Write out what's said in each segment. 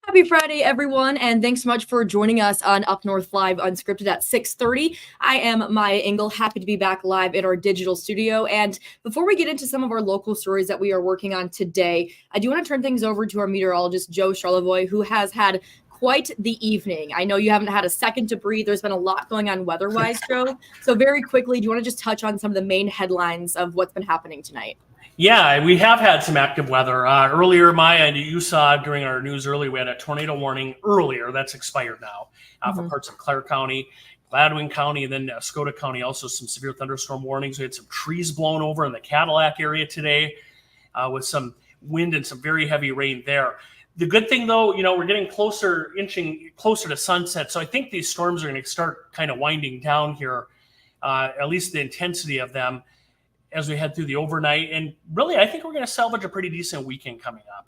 Happy Friday, everyone, and thanks so much for joining us on UpNorthLive Unscripted at 6:30. I am Maya Engel, happy to be back live in our digital studio. And before we get into some of our local stories that we are working on today, I do want to turn things over to our meteorologist, Joe Charlevoix, who has had quite the evening. I know you haven't had a second to breathe. There's been a lot going on weather-wise, Joe. So very quickly, do you want to just touch on some of the main headlines of what's been happening tonight? Yeah, we have had some active weather. Earlier, Maya, and you saw during our news earlier, we had a tornado warning earlier. That's expired now for parts of Clare County, Gladwin County, and then Scotia County. Also, some severe thunderstorm warnings. We had some trees blown over in the Cadillac area today with some wind and some very heavy rain there. The good thing, though, we're getting inching closer to sunset. So I think these storms are going to start kind of winding down here, at least the intensity of them, as we head through the overnight. And really, I think we're going to salvage a pretty decent weekend coming up,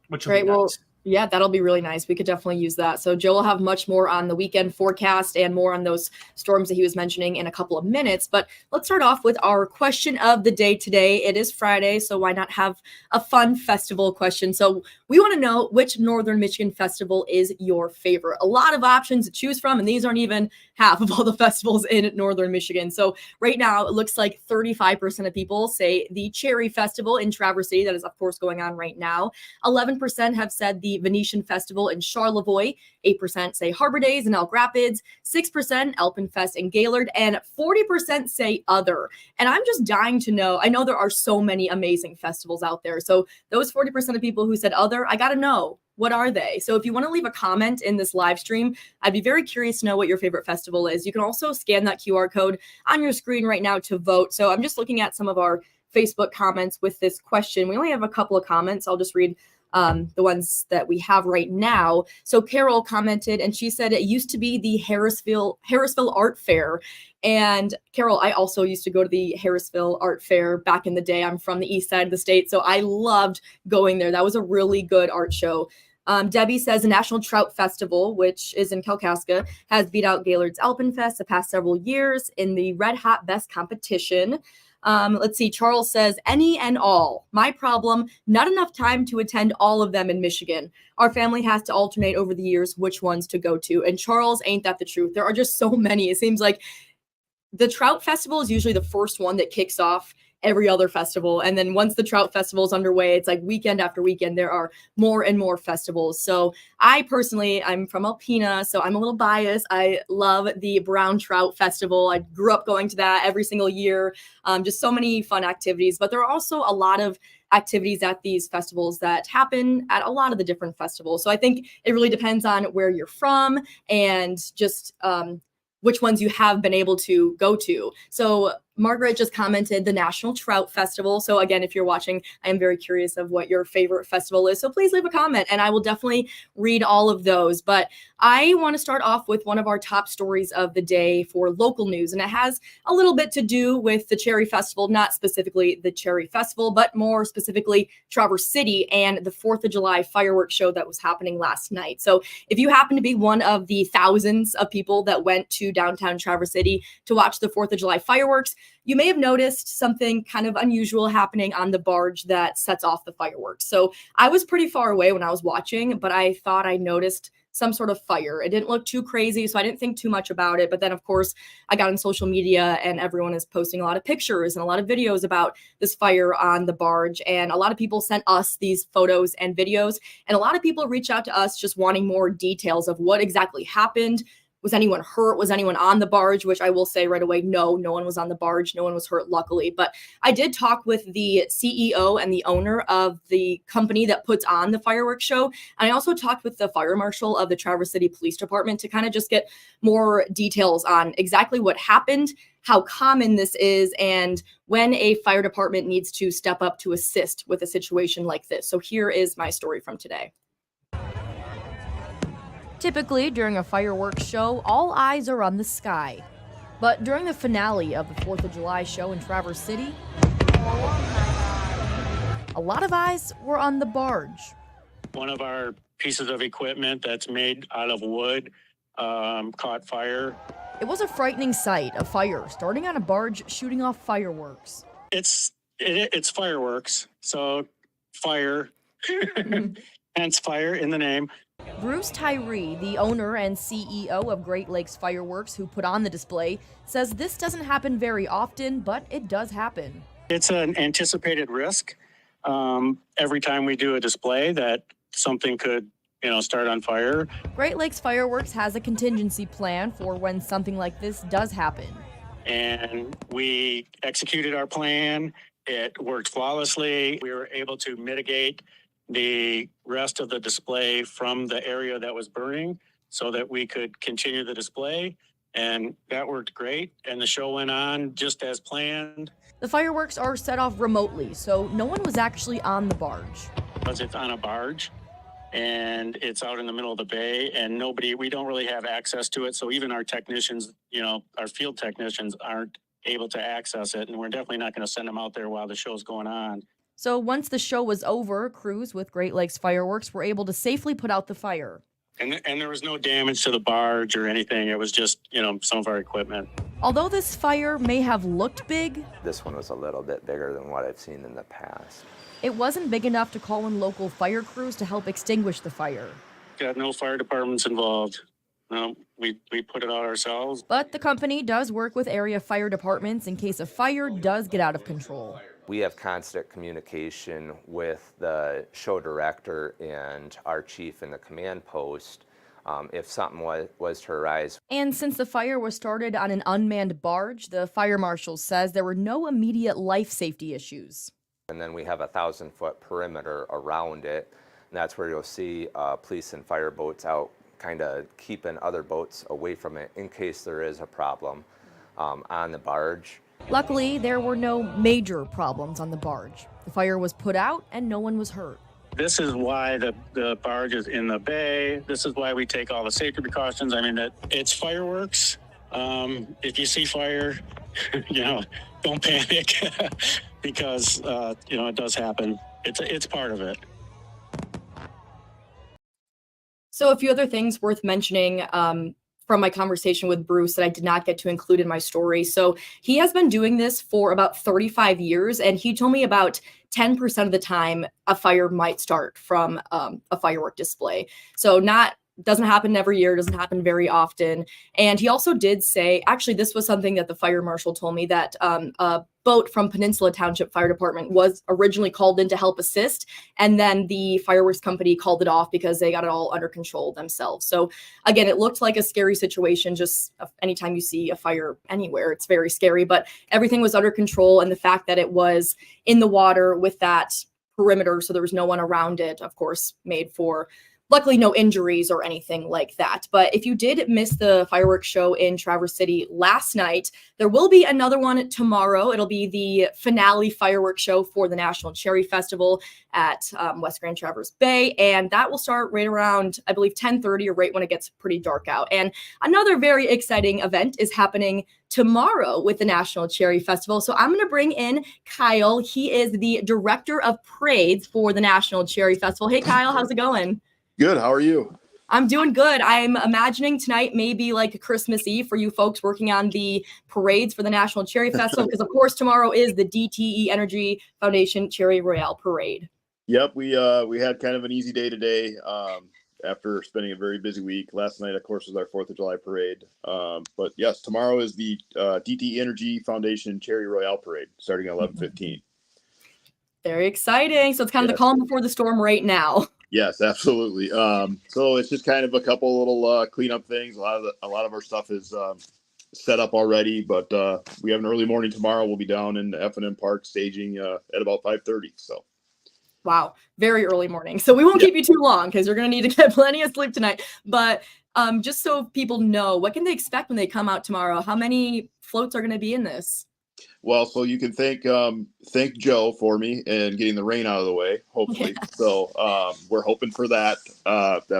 which will be nice. Well, yeah, that'll be really nice. We could definitely use that. So Joe will have much more on the weekend forecast and more on those storms that he was mentioning in a couple of minutes. But let's start off with our question of the day today. It is Friday, so why not have a fun festival question? So we want to know which Northern Michigan festival is your favorite. A lot of options to choose from, and these aren't even half of all the festivals in Northern Michigan. So right now, it looks like 35% of people say the Cherry Festival in Traverse City, that is, of course, going on right now. 11% have said the Venetian Festival in Charlevoix. 8% say Harbor Days in Elk Rapids. 6% Alpenfest in Gaylord. And 40% say other. And I'm just dying to know. I know there are so many amazing festivals out there. So those 40% of people who said other, I got to know. What are they? So if you want to leave a comment in this live stream, I'd be very curious to know what your favorite festival is. You can also scan that QR code on your screen right now to vote. So I'm just looking at some of our Facebook comments with this question. We only have a couple of comments. I'll just read the ones that we have right now. So Carol commented, and she said it used to be the Harrisville Art Fair. And Carol, I also used to go to the Harrisville Art Fair back in the day. I'm from the east side of the state, so I loved going there. That was a really good art show. Debbie says the National Trout Festival, which is in Kalkaska, has beat out Gaylord's Alpenfest the past several years in the Red Hot Best competition. Let's see. Charles says, any and all. My problem, not enough time to attend all of them in Michigan. Our family has to alternate over the years which ones to go to. And Charles, ain't that the truth? There are just so many. It seems like the Trout Festival is usually the first one that kicks off every other festival. And then once the Trout Festival is underway, it's like weekend after weekend, there are more and more festivals. So I personally, I'm from Alpena, so I'm a little biased. I love the Brown Trout Festival. I grew up going to that every single year. Just so many fun activities, but there are also a lot of activities at these festivals that happen at a lot of the different festivals. So I think it really depends on where you're from and just which ones you have been able to go to. So Margaret just commented the National Trout Festival. So again, if you're watching, I am very curious of what your favorite festival is. So please leave a comment and I will definitely read all of those. But I want to start off with one of our top stories of the day for local news. And it has a little bit to do with the Cherry Festival, not specifically the Cherry Festival, but more specifically Traverse City and the 4th of July fireworks show that was happening last night. So if you happen to be one of the thousands of people that went to downtown Traverse City to watch the 4th of July fireworks, you may have noticed something kind of unusual happening on the barge that sets off the fireworks. So I was pretty far away when I was watching, but I thought I noticed some sort of fire. It didn't look too crazy, so I didn't think too much about it. But then, of course, I got on social media and everyone is posting a lot of pictures and a lot of videos about this fire on the barge. And a lot of people sent us these photos and videos. And a lot of people reached out to us just wanting more details of what exactly happened. Was anyone hurt? Was anyone on the barge? Which I will say right away, no one was on the barge. No one was hurt, luckily. But I did talk with the CEO and the owner of the company that puts on the fireworks show. And I also talked with the fire marshal of the Traverse City Police Department to kind of just get more details on exactly what happened, how common this is, and when a fire department needs to step up to assist with a situation like this. So here is my story from today. Typically, during a fireworks show, all eyes are on the sky. But during the finale of the 4th of July show in Traverse City, a lot of eyes were on the barge. One of our pieces of equipment that's made out of wood caught fire. It was a frightening sight, a fire starting on a barge shooting off fireworks. It's fireworks, so fire. Hence fire in the name. Bruce Tyree, the owner and CEO of Great Lakes Fireworks, who put on the display, says this doesn't happen very often, but it does happen. It's an anticipated risk. Every time we do a display that something could, start on fire. Great Lakes Fireworks has a contingency plan for when something like this does happen. And we executed our plan. It worked flawlessly. We were able to mitigate the rest of the display from the area that was burning so that we could continue the display. And that worked great. And the show went on just as planned. The fireworks are set off remotely, so no one was actually on the barge. Because it's on a barge and it's out in the middle of the bay and we don't really have access to it. So even our technicians, our field technicians aren't able to access it. And we're definitely not going to send them out there while the show's going on. So once the show was over, crews with Great Lakes Fireworks were able to safely put out the fire. And there was no damage to the barge or anything. It was just, some of our equipment. Although this fire may have looked big, this one was a little bit bigger than what I've seen in the past. It wasn't big enough to call in local fire crews to help extinguish the fire. Got no fire departments involved. No, we put it out ourselves. But the company does work with area fire departments in case a fire does get out of control. We have constant communication with the show director and our chief in the command post if something was to arise. And since the fire was started on an unmanned barge, the fire marshal says there were no immediate life safety issues. And then we have a 1,000-foot perimeter around it. And that's where you'll see police and fire boats out kind of keeping other boats away from it in case there is a problem on the barge. Luckily, there were no major problems on the barge. The fire was put out and no one was hurt. This is why the barge is in the bay. This is why we take all the safety precautions. I mean, it's fireworks. If you see fire, don't panic because, it does happen. It's part of it. So a few other things worth mentioning from my conversation with Bruce that I did not get to include in my story. So he has been doing this for about 35 years, and he told me about 10% of the time a fire might start from a firework display. So doesn't happen every year, doesn't happen very often. And he also did say, actually, this was something that the fire marshal told me, that a boat from Peninsula Township Fire Department was originally called in to help assist. And then the fireworks company called it off because they got it all under control themselves. So again, it looked like a scary situation. Just anytime you see a fire anywhere, it's very scary, but everything was under control. And the fact that it was in the water with that perimeter, so there was no one around it, of course, made for luckily no injuries or anything like that. But if you did miss the fireworks show in Traverse City last night, there will be another one tomorrow. It'll be the finale fireworks show for the National Cherry Festival at West Grand Traverse Bay. And that will start right around, I believe, 10:30 or right when it gets pretty dark out. And another very exciting event is happening tomorrow with the National Cherry Festival. So I'm going to bring in Kyle. He is the director of parades for the National Cherry Festival. Hey, Kyle, how's it going? Good. How are you? I'm doing good. I'm imagining tonight may be like a Christmas Eve for you folks working on the parades for the National Cherry Festival, because of course tomorrow is the DTE Energy Foundation Cherry Royale Parade. Yep, we had kind of an easy day today after spending a very busy week. Last night, of course, was our 4th of July parade. But yes, tomorrow is the DTE Energy Foundation Cherry Royale Parade starting at 11:15. Very exciting. So it's kind of the calm before the storm right now. Yes, absolutely. So it's just kind of a couple little cleanup things. A lot of our stuff is set up already, but we have an early morning tomorrow. We'll be down in F&M Park staging at about 5:30. So. Wow, very early morning. So we won't keep you too long because you're going to need to get plenty of sleep tonight. But just so people know, what can they expect when they come out tomorrow? How many floats are going to be in this? Well, so you can thank Joe for me and getting the rain out of the way, hopefully. Yes. So we're hoping for that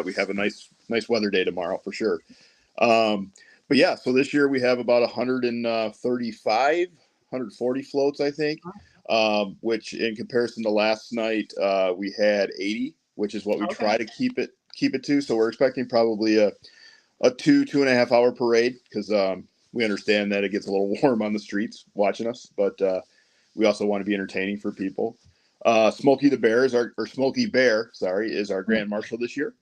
we have a nice weather day tomorrow for sure. But yeah, so this year we have about 140 floats, I think, which in comparison to last night, we had 80, which is what we try to keep it to. So we're expecting probably a 2.5 hour parade because we understand that it gets a little warm on the streets watching us, but we also want to be entertaining for people. Smokey the Bear is or Smokey Bear, sorry, is our Grand Marshal this year.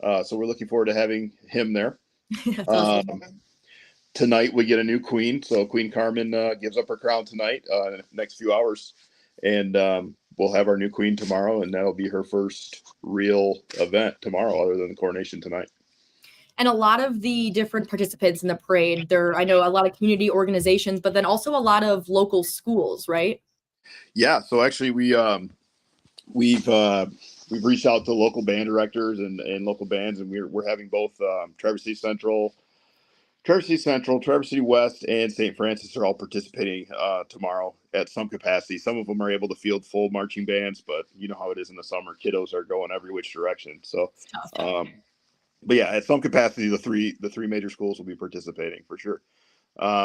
So we're looking forward to having him there. That's awesome. Tonight we get a new queen. So Queen Carmen gives up her crown tonight in the next few hours. And we'll have our new queen tomorrow, and that'll be her first real event tomorrow other than the coronation tonight. And a lot of the different participants in the parade, I know a lot of community organizations, but then also a lot of local schools, right? Yeah. So actually we've reached out to local band directors and local bands, and we're having both Traverse City Central, Traverse City West, and St. Francis are all participating tomorrow at some capacity. Some of them are able to field full marching bands, but you know how it is in the summer. Kiddos are going every which direction. So, but yeah, at some capacity, the three major schools will be participating for sure.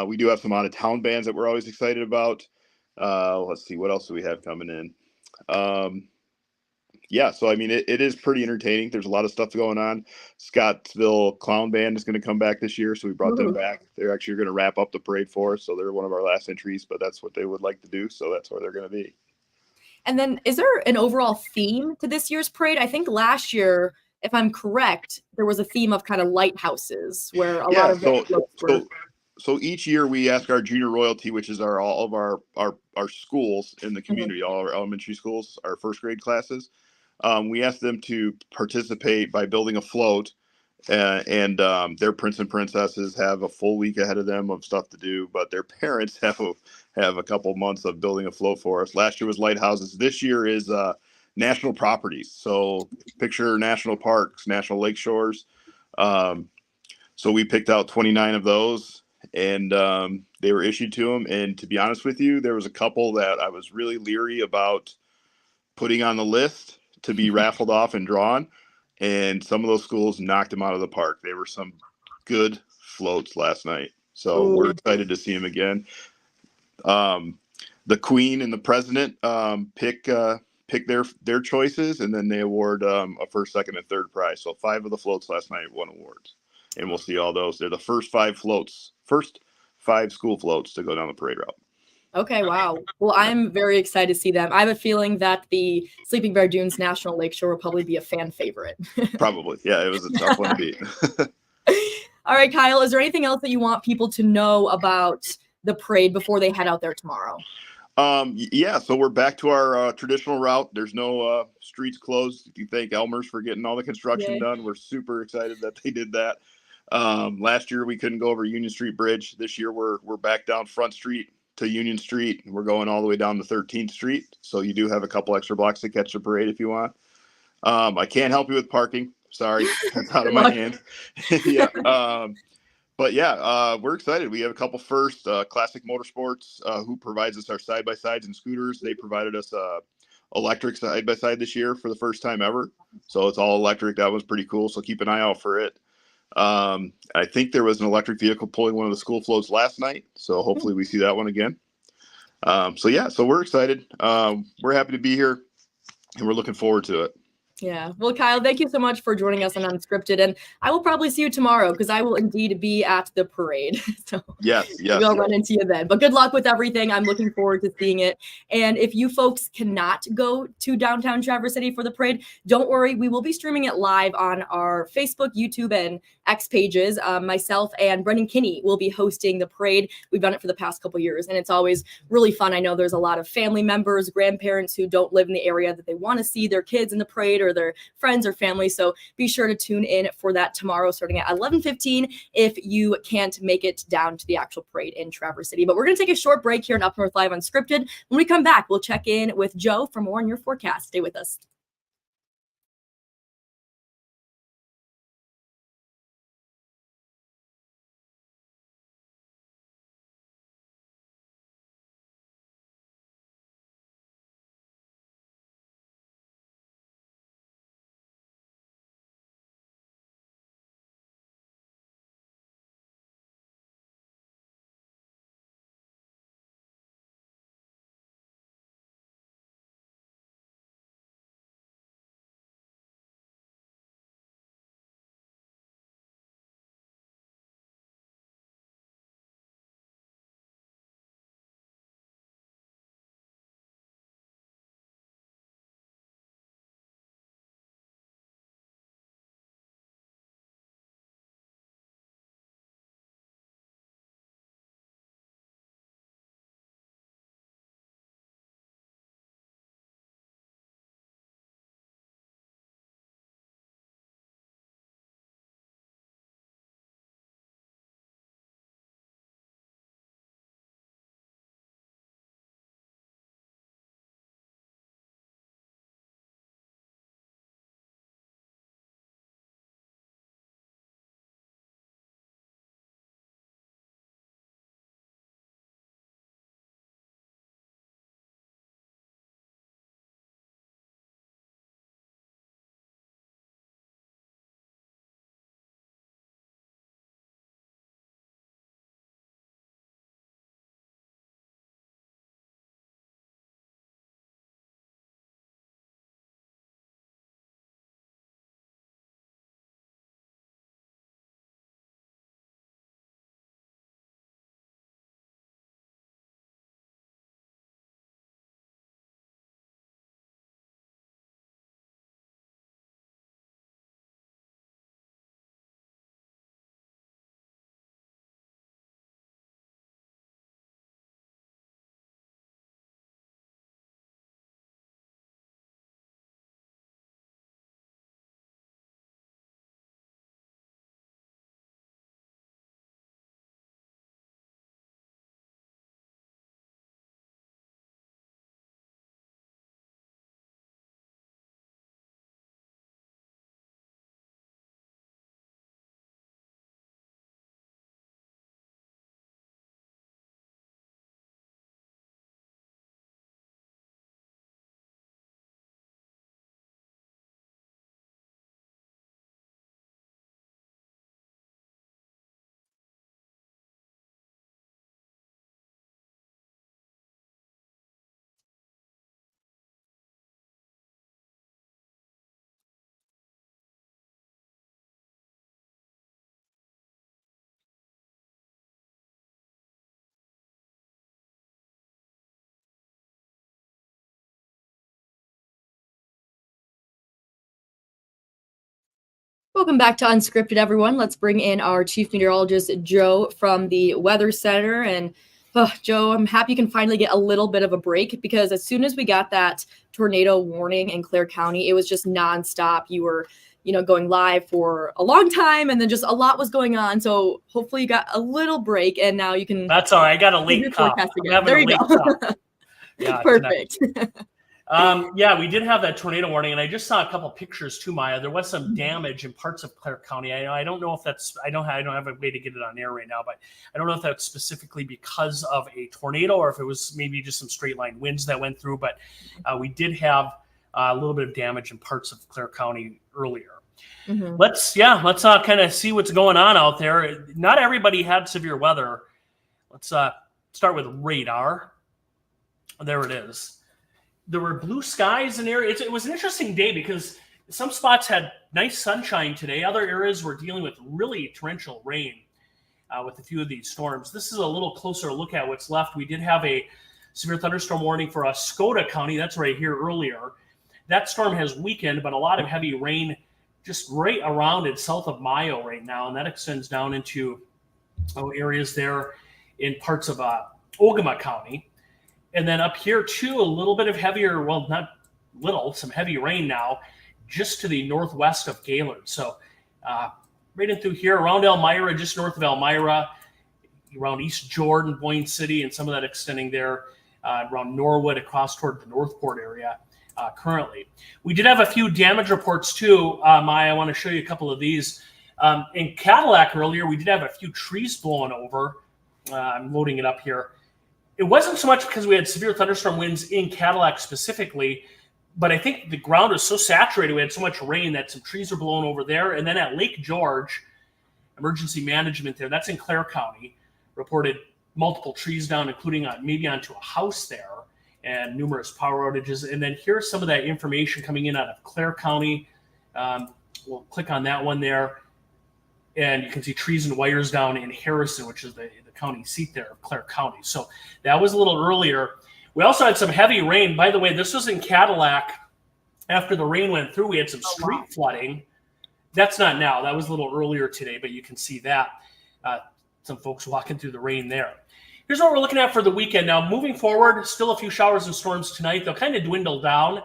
We do have some out of town bands that we're always excited about. Let's see, what else do we have coming in? Yeah, so I mean, it is pretty entertaining. There's a lot of stuff going on. Scottsville Clown Band is going to come back this year, so we brought them back. They're actually going to wrap up the parade for us, so they're one of our last entries, but that's what they would like to do, so that's where they're going to be. And then is there an overall theme to this year's parade? I think last year, if I'm correct, there was a theme of kind of lighthouses where a lot of so each year we ask our junior royalty, which is all of our schools in the community, all our elementary schools, our first grade classes. We ask them to participate by building a float, and their prince and princesses have a full week ahead of them of stuff to do, but their parents have a couple months of building a float for us. Last year was lighthouses. This year is national properties. So picture national parks, national lake shores. So we picked out 29 of those, and they were issued to them. And to be honest with you, there was a couple that I was really leery about putting on the list to be raffled off and drawn, and some of those schools knocked them out of the park. They were some good floats last night, so we're excited to see them again. The Queen and the President pick their choices, and then they award a first, second, and third prize. So 5 of the floats last night won awards, and we'll see all those. They're the first 5 school floats to go down the parade route. Okay, wow. Well, I'm very excited to see them. I have a feeling that the Sleeping Bear Dunes National Lakeshore will probably be a fan favorite. Probably. Yeah, it was a tough one to beat. All right, Kyle, is there anything else that you want people to know about the parade before they head out there tomorrow? Yeah, so we're back to our traditional route. There's no streets closed. You thank Elmer's for getting all the construction done. We're super excited that they did that. Last year we couldn't go over Union Street Bridge. This year we're back down Front Street to Union Street. We're going all the way down to 13th Street. So you do have a couple extra blocks to catch the parade if you want. I can't help you with parking. Sorry, that's out of my hands. Yeah. But yeah, we're excited. We have a couple first. Classic Motorsports, who provides us our side-by-sides and scooters. They provided us electric side-by-side this year for the first time ever. So it's all electric. That was pretty cool. So keep an eye out for it. I think there was an electric vehicle pulling one of the school floats last night. So hopefully we see that one again. So we're excited. We're happy to be here, and we're looking forward to it. Yeah. Well, Kyle, thank you so much for joining us on Unscripted. And I will probably see you tomorrow because I will indeed be at the parade. So yes. We'll run into you then. But good luck with everything. I'm looking forward to seeing it. And if you folks cannot go to downtown Traverse City for the parade, don't worry. We will be streaming it live on our Facebook, YouTube, and X pages. Myself and Brendan Kinney will be hosting the parade. We've done it for the past couple years, and it's always really fun. I know there's a lot of family members, grandparents who don't live in the area that they want to see their kids in the parade or their friends or family. So be sure to tune in for that tomorrow starting at 11:15 if you can't make it down to the actual parade in Traverse City. But we're going to take a short break here on Up North Live Unscripted. When we come back, we'll check in with Joe for more on your forecast. Stay with us. Welcome back to Unscripted, everyone. Let's bring in our chief meteorologist, Joe, from the Weather Center. And Joe, I'm happy you can finally get a little bit of a break, because as soon as we got that tornado warning in Clare County, it was just nonstop. You were, going live for a long time, and then just a lot was going on. So hopefully you got a little break, and now you can. That's all right. I got a late cup. There you go. Yeah, perfect. Yeah, we did have that tornado warning, and I just saw a couple pictures too, Maya. There was some damage in parts of Clare County. I don't know if that's I don't have a way to get it on air right now, but I don't know if that's specifically because of a tornado or if it was maybe just some straight line winds that went through. But we did have a little bit of damage in parts of Clare County earlier. Mm-hmm. Let's kind of see what's going on out there. Not everybody had severe weather. Let's start with radar. There it is. There were blue skies in areas. It was an interesting day because some spots had nice sunshine today. Other areas were dealing with really torrential rain with a few of these storms. This is a little closer look at what's left. We did have a severe thunderstorm warning for Oscoda County. That's right here earlier. That storm has weakened, but a lot of heavy rain just right around and south of Mayo right now, and that extends down into areas there in parts of Ogama County. And then up here, too, a little bit of heavier, well, not little, some heavy rain now, just to the northwest of Gaylord. So right in through here, around Elmira, just north of Elmira, around East Jordan, Boyne City, and some of that extending there around Norwood across toward the Northport area currently. We did have a few damage reports, too, Maya. I want to show you a couple of these. In Cadillac earlier, we did have a few trees blown over. I'm loading it up here. It wasn't so much because we had severe thunderstorm winds in Cadillac specifically, but I think the ground was so saturated, we had so much rain that some trees were blown over there. And then at Lake George, emergency management there, that's in Clare County, reported multiple trees down, including maybe onto a house there, and numerous power outages. And then here's some of that information coming in out of Clare County. We'll click on that one there. And you can see trees and wires down in Harrison, which is the county seat there of Clare County. So that was a little earlier. We also had some heavy rain. By the way, this was in Cadillac. After the rain went through, we had some street flooding. That's not now. That was a little earlier today, but you can see that. Some folks walking through the rain there. Here's what we're looking at for the weekend. Now, moving forward, still a few showers and storms tonight. They'll kind of dwindle down.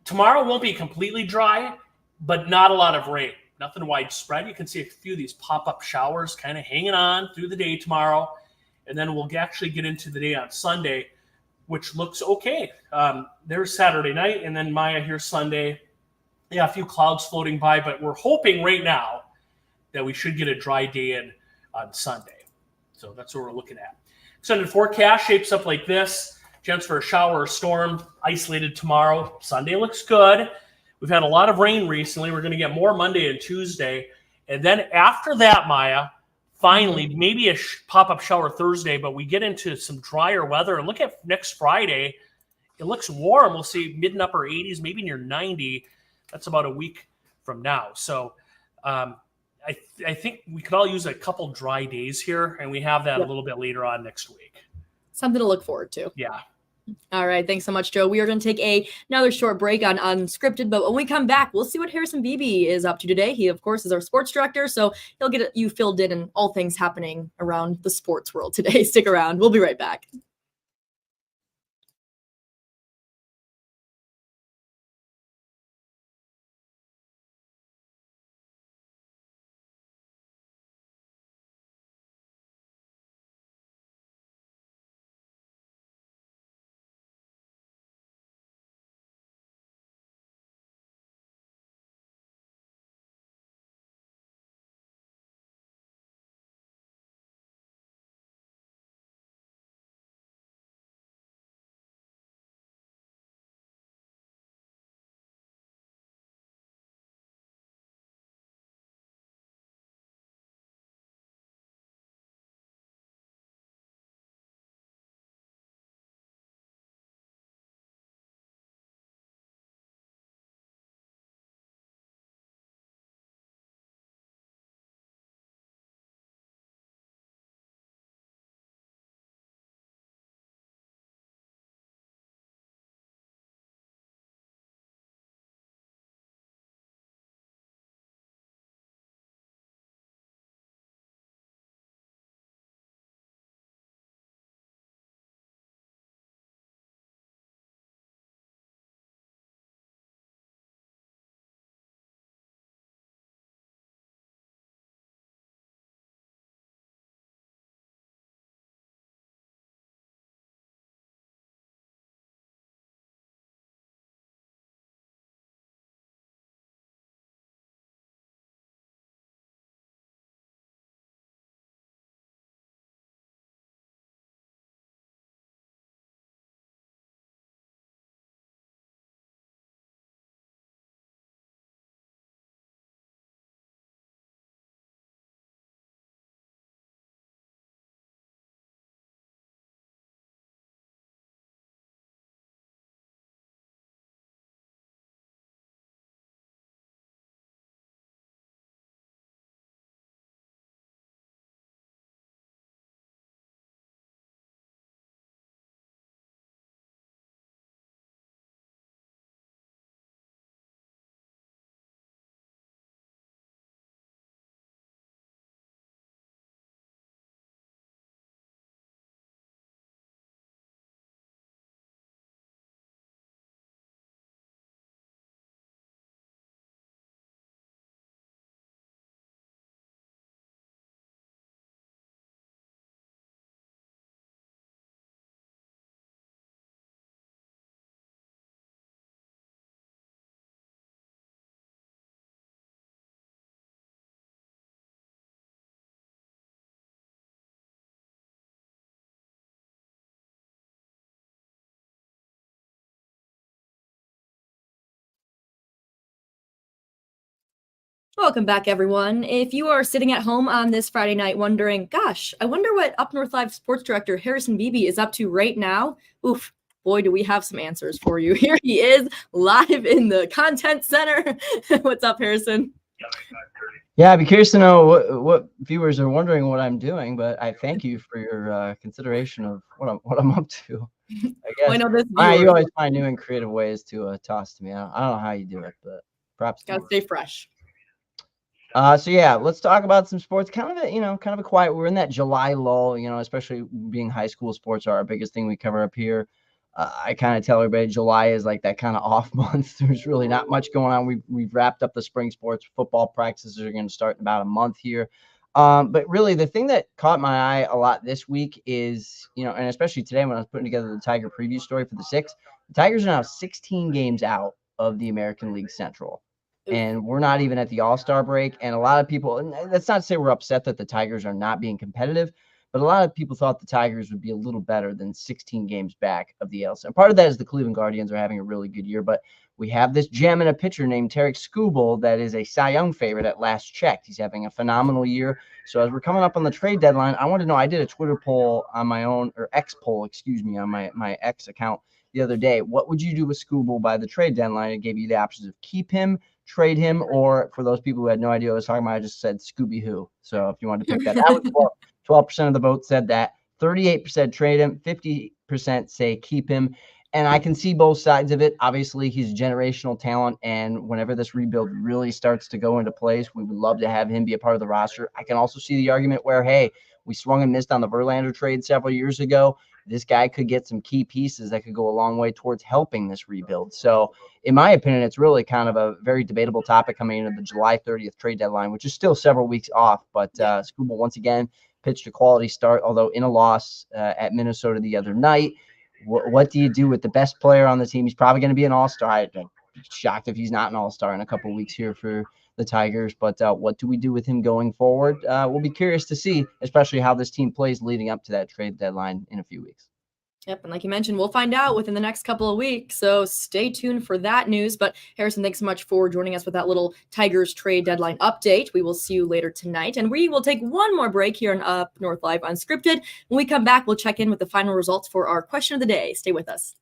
Tomorrow won't be completely dry, but not a lot of rain. Nothing widespread. You can see a few of these pop-up showers kind of hanging on through the day tomorrow. And then we'll actually get into the day on Sunday, which looks okay. There's Saturday night, and then Maya here Sunday. Yeah, a few clouds floating by, but we're hoping right now that we should get a dry day in on Sunday. So that's what we're looking at. Extended forecast shapes up like this. Chance for a shower or storm isolated tomorrow. Sunday looks good. We've had a lot of rain recently. We're going to get more Monday and Tuesday. And then after that, Maya, finally, maybe a pop-up shower Thursday, but we get into some drier weather. And look at next Friday. It looks warm. We'll see mid and upper 80s, maybe near 90. That's about a week from now. So I think we could all use a couple dry days here, and we have that a little bit later on next week. Something to look forward to. Yeah. All right. Thanks so much, Joe. We are going to take another short break on Unscripted, but when we come back, we'll see what Harrison Beebe is up to today. He, of course, is our sports director, so he'll get you filled in all things happening around the sports world today. Stick around. We'll be right back. Welcome back, everyone. If you are sitting at home on this Friday night wondering, gosh, I wonder what Up North Live sports director Harrison Beebe is up to right now, oof, boy, do we have some answers for you. Here he is live in the content center. What's up, Harrison? Yeah, I'd be curious to know what viewers are wondering what I'm doing, but I thank you for your consideration of what I'm up to. I Well, I guess know this you viewer always find new and creative ways to toss to me. I don't know how you do it, but props to gotta you. stay fresh. So yeah, let's talk about some sports. Kind of a quiet. We're in that July lull, especially being high school sports are our biggest thing we cover up here. I kind of tell everybody July is like that kind of off month. There's really not much going on. We've wrapped up the spring sports. Football practices are going to start in about a month here. But really, the thing that caught my eye a lot this week is, and especially today when I was putting together the Tiger preview story for the six, the Tigers are now 16 games out of the American League Central. And we're not even at the All-Star break. And a lot of people, and that's not to say we're upset that the Tigers are not being competitive, but a lot of people thought the Tigers would be a little better than 16 games back of the ALCS. And part of that is the Cleveland Guardians are having a really good year, but we have this gem in a pitcher named Tarek Skubal that is a Cy Young favorite at last checked. He's having a phenomenal year. So as we're coming up on the trade deadline, I want to know, I did a Twitter poll on my own, or X poll, excuse me, on my X account the other day. What would you do with Skubal by the trade deadline? It gave you the options of keep him, trade him, or for those people who had no idea what I was talking about, I just said Scooby Who. So if you wanted to pick that, that was 12% of the vote said that. 38% trade him, 50% say keep him. And I can see both sides of it. Obviously, he's generational talent. And whenever this rebuild really starts to go into place, we would love to have him be a part of the roster. I can also see the argument where, hey, we swung and missed on the Verlander trade several years ago. This guy could get some key pieces that could go a long way towards helping this rebuild. So, in my opinion, it's really kind of a very debatable topic coming into the July 30th trade deadline, which is still several weeks off. But Skubal, once again, pitched a quality start, although in a loss at Minnesota the other night. What do you do with the best player on the team? He's probably going to be an all-star. I'm shocked if he's not an all-star in a couple of weeks here for the Tigers. But what do we do with him going forward? We'll be curious to see, especially how this team plays leading up to that trade deadline in a few weeks. Yep, and like you mentioned, we'll find out within the next couple of weeks, so stay tuned for that news. But Harrison, thanks so much for joining us with that little Tigers trade deadline update. We will see you later tonight, and we will take one more break here on Up North Live Unscripted. When we come back, we'll check in with the final results for our question of the day. Stay with us.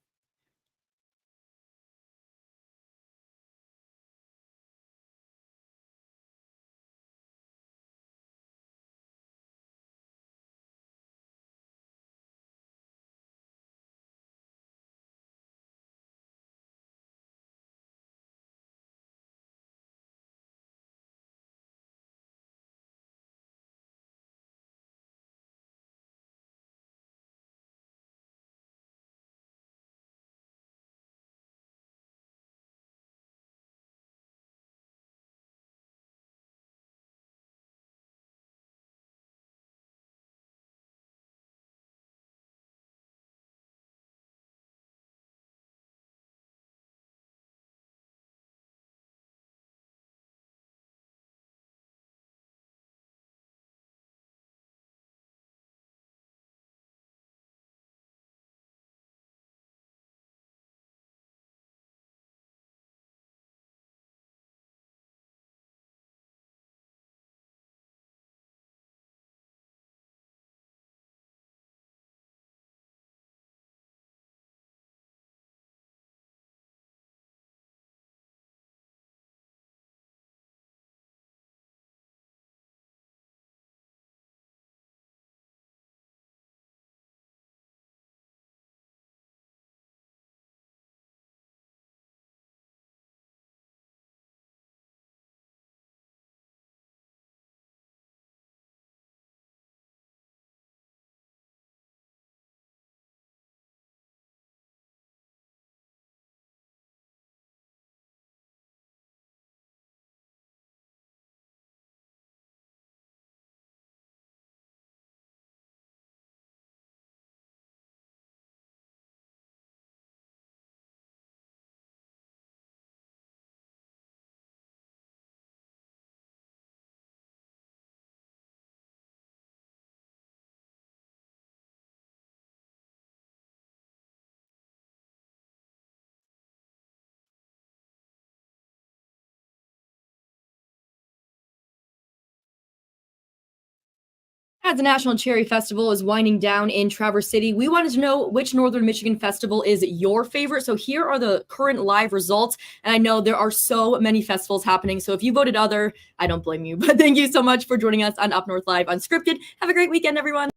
As the National Cherry Festival is winding down in Traverse City, we wanted to know which Northern Michigan festival is your favorite. So here are the current live results. And I know there are so many festivals happening. So if you voted other, I don't blame you. But thank you so much for joining us on Up North Live Unscripted. Have a great weekend, everyone.